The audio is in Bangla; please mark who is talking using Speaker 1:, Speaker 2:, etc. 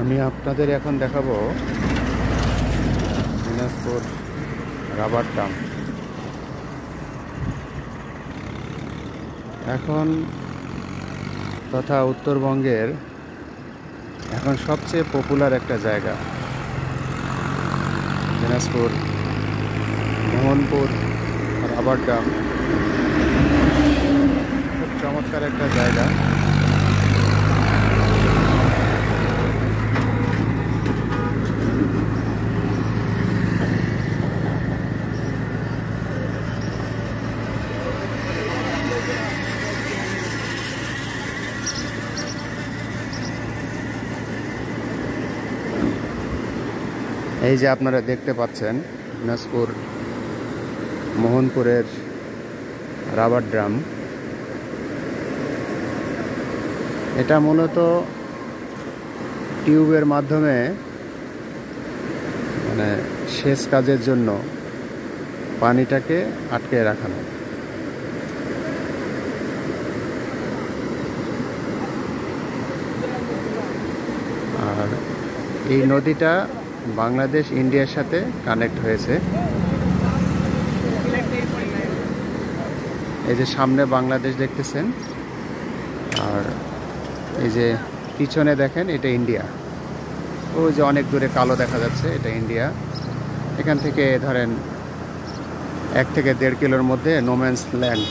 Speaker 1: আমি আপনাদের এখন দেখাবো দিনাজপুর রাবার ড্যাম। এখন তথা উত্তরবঙ্গের এখন সবচেয়ে পপুলার একটা জায়গা দিনাজপুর মোহনপুর রাবার ড্যাম। খুব চমৎকার একটা জায়গা। এই যে আপনারা দেখতে পাচ্ছেন দিনাজপুর মোহনপুরের রাবার ড্যাম। এটা মূলত টিউবের মাধ্যমে সেচ কাজের জন্য পানিটাকে আটকে রাখানো। আর এই নদীটা বাংলাদেশ ইন্ডিয়ার সাথে কানেক্ট হয়েছে। এই যে সামনে বাংলাদেশ দেখতেছেন, আর এই যে পিছনে দেখেন এটা ইন্ডিয়া। ওই যে অনেক দূরে কালো দেখা যাচ্ছে, এটা ইন্ডিয়া। এখান থেকে ধরেন 1 থেকে 1.5 কিলোর মধ্যে নোম্যান্স ল্যান্ড।